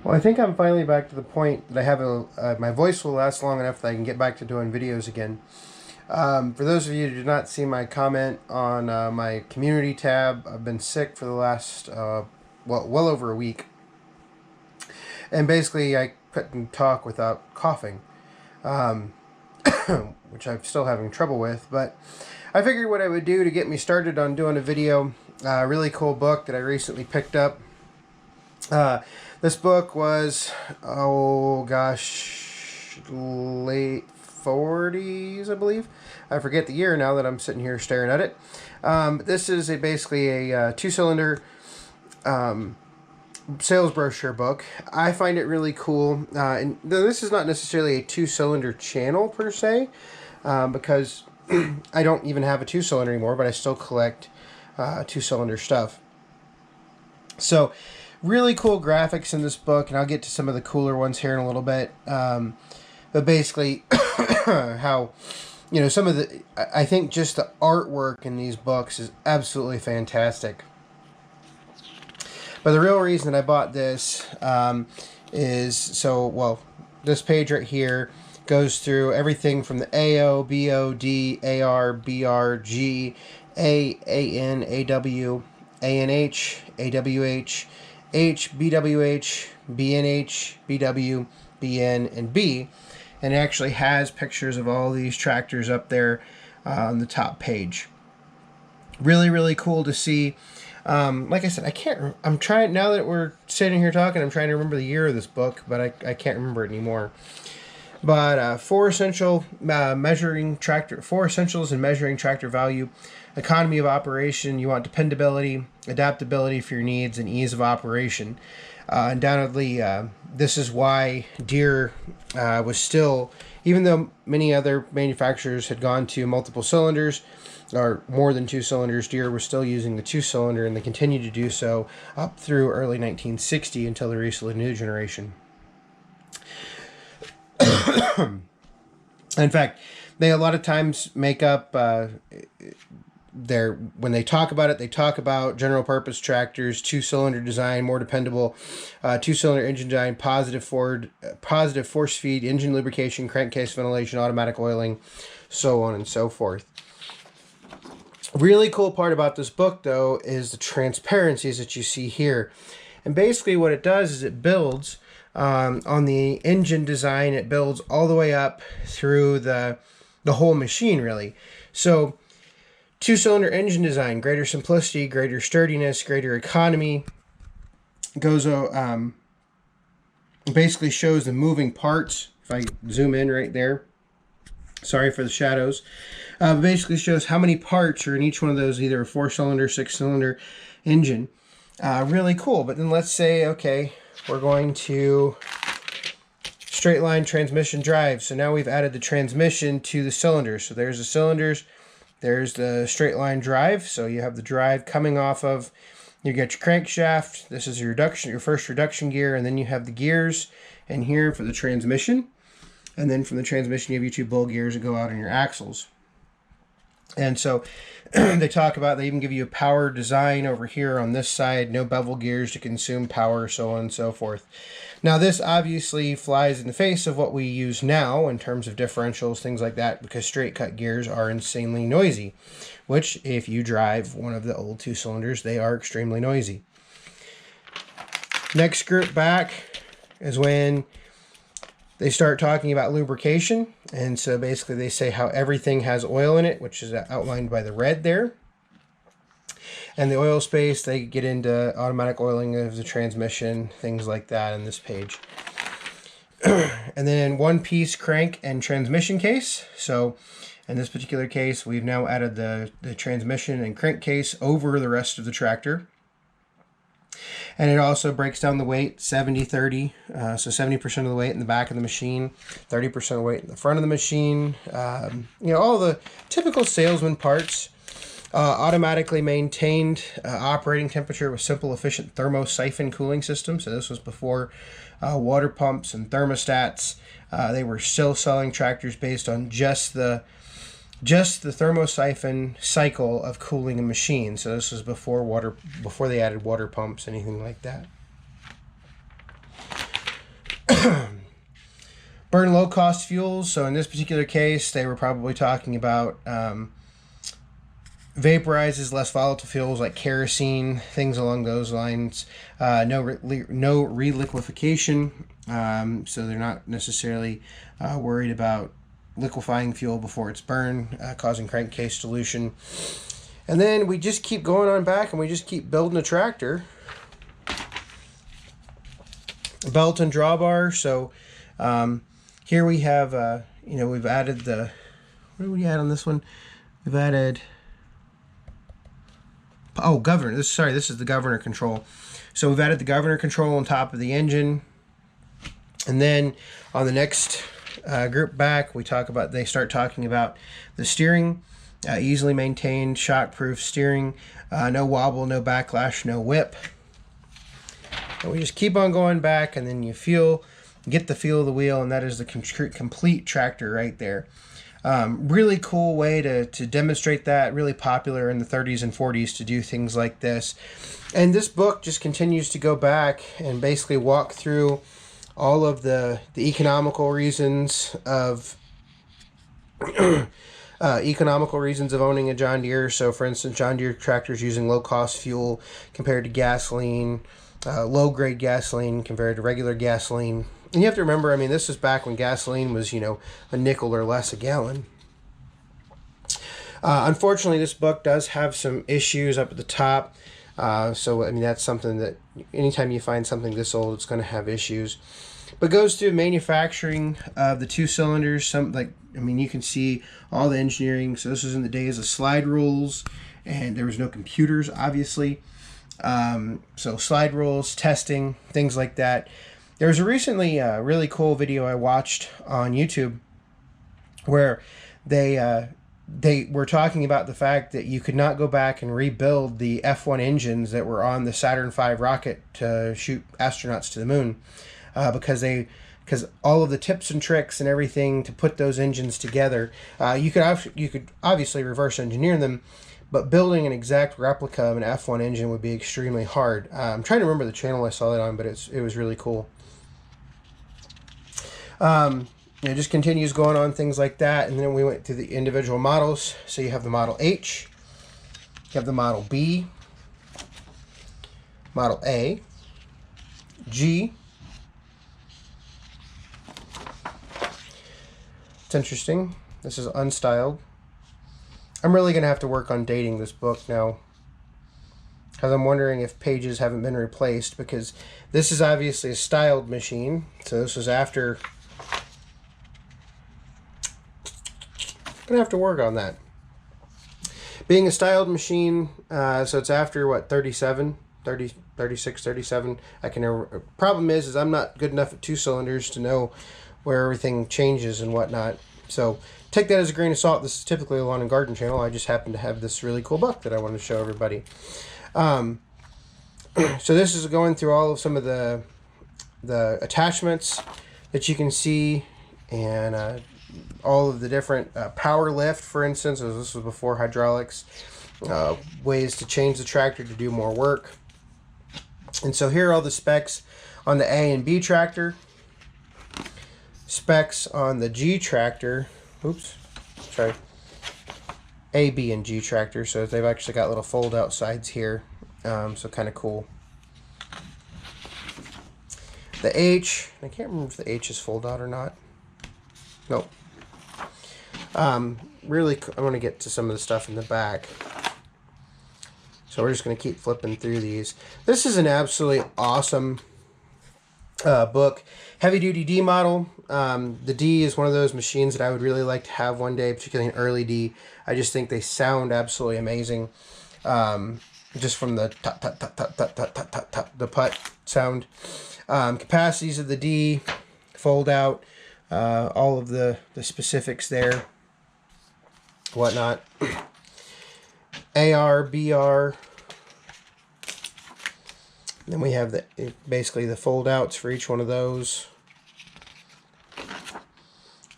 Well, I think I'm finally back to the point that I have my voice will last long enough that I can get back to doing videos again. For those of you who did not see my comment on my community tab, I've been sick for the last, well over a week. And basically, I couldn't talk without coughing, um, which I'm still having trouble with. But I figured what I would do to get me started on doing a video, a really cool book that I recently picked up. This book was, oh gosh, late 40s, I believe. I forget the year now that I'm sitting here staring at it. This is basically a two-cylinder sales brochure book. I find it really cool. And this is not necessarily a two-cylinder channel per se, because I don't even have a two-cylinder anymore, but I still collect two-cylinder stuff. So, really cool graphics in this book, and I'll get to some of the cooler ones here in a little bit. But basically, how, some of the, I think just the artwork in these books is absolutely fantastic. But the real reason that I bought this this page right here goes through everything from the AO, BOD, AR, BRG, AN, AW, ANH, AWH, BWH, BNH, BW, BN, and B. And it actually has pictures of all these tractors up there on the top page. Really, really cool to see. Like I said, I'm trying, now that we're sitting here talking, I'm trying to remember the year of this book, but I can't remember it anymore. But four essentials in measuring tractor value: economy of operation. You want dependability, adaptability for your needs, and ease of operation. Undoubtedly, this is why Deere was still, even though many other manufacturers had gone to multiple cylinders or more than two cylinders, Deere was still using the two-cylinder, and they continued to do so up through early 1960 until the release of the new generation. In fact, they a lot of times make up when they talk about it, they talk about general purpose tractors, two-cylinder design, more dependable, two-cylinder engine design, positive force feed, engine lubrication, crankcase ventilation, automatic oiling, so on and so forth. Really cool part about this book, though, is the transparencies that you see here. And basically what it does is it builds on the engine design. It builds all the way up through the whole machine, really. So two-cylinder engine design, greater simplicity, greater sturdiness, greater economy. Goes basically shows the moving parts. If I zoom in right there, sorry for the shadows. Basically shows how many parts are in each one of those, either a four-cylinder, six-cylinder engine. Really cool. But then let's say, okay, we're going to straight line transmission drive. So now we've added the transmission to the cylinders. So there's the cylinders, there's the straight line drive. So you have the drive coming off of, you get your crankshaft. This is your first reduction gear, and then you have the gears in here for the transmission. And then from the transmission, you have your two bull gears that go out on your axles. And so they even give you a power design over here on this side, no bevel gears to consume power, so on and so forth. Now this obviously flies in the face of what we use now in terms of differentials, things like that, because straight cut gears are insanely noisy, which if you drive one of the old two cylinders, they are extremely noisy. Next group back is when they start talking about lubrication, and so basically they say how everything has oil in it, which is outlined by the red there. And the oil space, they get into automatic oiling of the transmission, things like that in this page. And then one-piece crank and transmission case. So in this particular case, we've now added the transmission and crankcase over the rest of the tractor. And it also breaks down the weight 70-30, so 70% of the weight in the back of the machine, 30% of the weight in the front of the machine. All the typical salesman parts. Automatically maintained operating temperature with simple, efficient thermosiphon cooling system. So this was before water pumps and thermostats. They were still selling tractors based on just the thermosiphon cycle of cooling a machine. So this was before they added water pumps, anything like that. Burn low-cost fuels. So in this particular case, they were probably talking about vaporizes less volatile fuels like kerosene, things along those lines. No reliquefaction, so they're not necessarily worried about liquefying fuel before it's burned, causing crankcase dilution. And then we just keep going on back, and we just keep building a tractor. Belt and drawbar. So here we have, we've added the, what do we add on this one? We've added, governor. This is the governor control. So we've added the governor control on top of the engine. And then on the next group back, they start talking about the steering, easily maintained, shockproof steering, no wobble, no backlash, no whip. And we just keep on going back, and then you get the feel of the wheel, and that is the complete tractor right there. Really cool way to demonstrate that. Really popular in the 30s and 40s to do things like this. And this book just continues to go back and basically walk through all of the economical reasons of owning a John Deere. So for instance, John Deere tractors using low-cost fuel compared to gasoline, low-grade gasoline compared to regular gasoline. And you have to remember, I mean, this was back when gasoline was, a nickel or less a gallon. Unfortunately, this book does have some issues up at the top. So, I mean, that's something that anytime you find something this old, it's going to have issues. But goes through manufacturing of the 2 cylinders. You can see all the engineering. So this was in the days of slide rules, and there was no computers, obviously. So slide rules, testing, things like that. There was a recently really cool video I watched on YouTube where they were talking about the fact that you could not go back and rebuild the F1 engines that were on the Saturn V rocket to shoot astronauts to the moon, because all of the tips and tricks and everything to put those engines together, you could obviously reverse engineer them, but building an exact replica of an F1 engine would be extremely hard. I'm trying to remember the channel I saw that on, but it was really cool. It just continues going on, things like that. And then we went through the individual models. So you have the Model H, you have the Model B, Model A, G. It's interesting. This is unstyled. I'm really going to have to work on dating this book now, because I'm wondering if pages haven't been replaced, because this is obviously a styled machine. So this was after. I'm going to have to work on that. Being a styled machine, so it's after, 36, 37. I can never. Problem is I'm not good enough at 2 cylinders to know where everything changes and whatnot. So take that as a grain of salt. This is typically a lawn and garden channel. I just happen to have this really cool book that I want to show everybody. So this is going through all of some of the attachments that you can see, and all of the different power lift, for instance, as this was before hydraulics, ways to change the tractor to do more work. And so here are all the specs on the A and B tractor. Specs on the G tractor. A, B, and G tractor. So they've actually got little fold out sides here. So kind of cool. The H, I can't remember if the H is fold out or not. Nope. Really, I want to get to some of the stuff in the back. So we're just going to keep flipping through these. This is an absolutely awesome book. Heavy duty D model. The D is one of those machines that I would really like to have one day, particularly an early D. I just think they sound absolutely amazing. Just from the tut, tut, tut, tut, tut, tut, tut, tut, tut, the putt sound. Capacities of the D, fold out, all of the specifics there, whatnot. AR, BR. Then we have basically the fold outs for each one of those.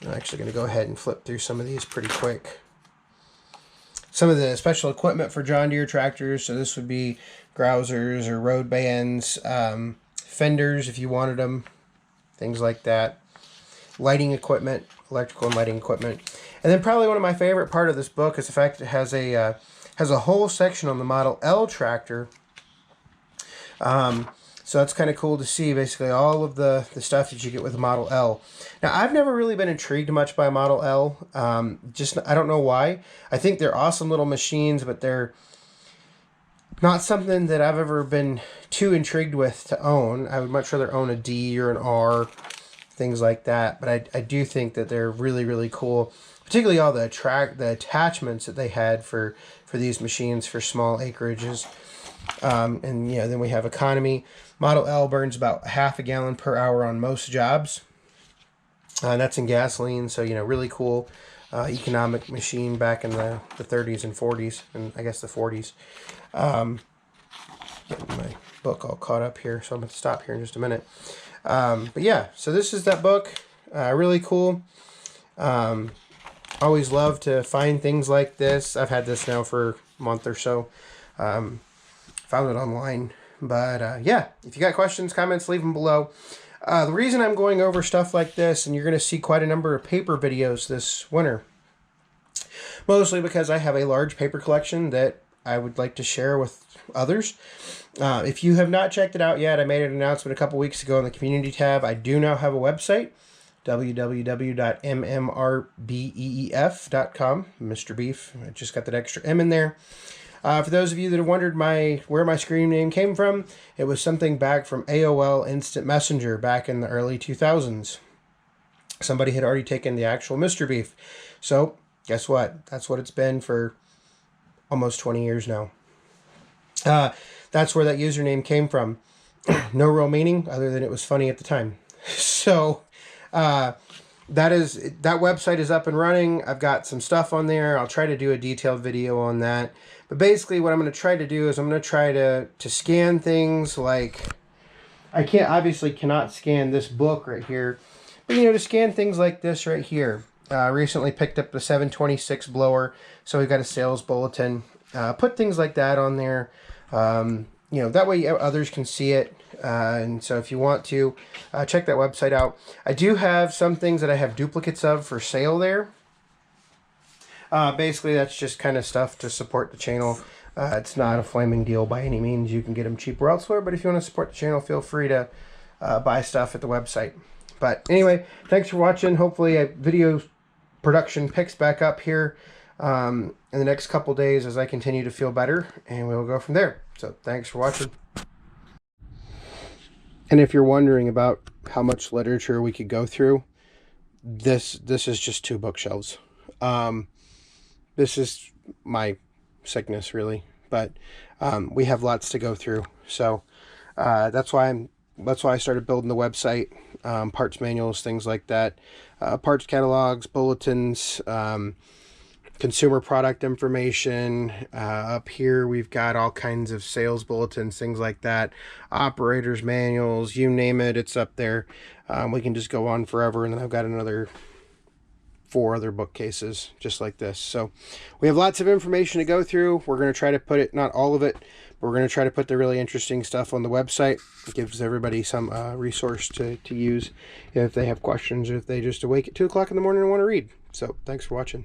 I'm actually going to go ahead and flip through some of these pretty quick. Some of the special equipment for John Deere tractors. So this would be grousers or road bands, fenders if you wanted them. things like that. Lighting equipment, electrical and lighting equipment. And then probably one of my favorite part of this book is the fact that it has a whole section on the Model L tractor. So that's kind of cool to see, basically all of the stuff that you get with the Model L. Now, I've never really been intrigued much by Model L. I don't know why. I think they're awesome little machines, but they're not something that I've ever been too intrigued with to own. I would much rather own a D or an R, things like that. But I do think that they're really, really cool, particularly all the attachments that they had for these machines for small acreages. And yeah, then we have economy. Model L burns about half a gallon per hour on most jobs. That's in gasoline, so really cool economic machine back in the 30s and 40s, and I guess the 40s. Getting my book all caught up here, so I'm going to stop here in just a minute. But yeah, so this is that book. Really cool. Always love to find things like this. I've had this now for a month or so. Found it online. But yeah, if you got questions, comments, leave them below. The reason I'm going over stuff like this, and you're going to see quite a number of paper videos this winter, mostly because I have a large paper collection that I would like to share with others. If you have not checked it out yet, I made an announcement a couple weeks ago in the community tab. I do now have a website, www.mmrbeef.com. Mr. Beef. I just got that extra M in there. For those of you that have wondered where my screen name came from, it was something back from AOL Instant Messenger back in the early 2000s. Somebody had already taken the actual Mr. Beef. So, guess what? That's what it's been for almost 20 years now. That's where that username came from. No real meaning other than it was funny at the time. So, that website is up and running. I've got some stuff on there. I'll try to do a detailed video on that. But basically what I'm going to try to do is I'm going to try to scan things like, I obviously cannot scan this book right here, but to scan things like this right here. Recently picked up the 726 blower, so we've got a sales bulletin. Put things like that on there. That way others can see it. And so if you want to, check that website out. I do have some things that I have duplicates of for sale there. Basically, that's just kind of stuff to support the channel. It's not a flaming deal by any means. You can get them cheaper elsewhere, but if you want to support the channel, feel free to buy stuff at the website. But anyway, thanks for watching. Hopefully a video production picks back up here in the next couple days as I continue to feel better, and we'll go from there. So thanks for watching. And if you're wondering about how much literature we could go through, this is just 2 bookshelves. This is my sickness, really, but we have lots to go through. So that's why I started building the website, parts manuals, things like that, parts catalogs, bulletins, consumer product information. Up here we've got all kinds of sales bulletins, things like that, operators manuals, you name it, it's up there. We can just go on forever, and then I've got another 4 other bookcases just like this. So we have lots of information to go through. We're going to try to put it, not all of it, but we're going to try to put the really interesting stuff on the website. It gives everybody some resource to use if they have questions, or if they just awake at 2 o'clock in the morning and want to read. So thanks for watching.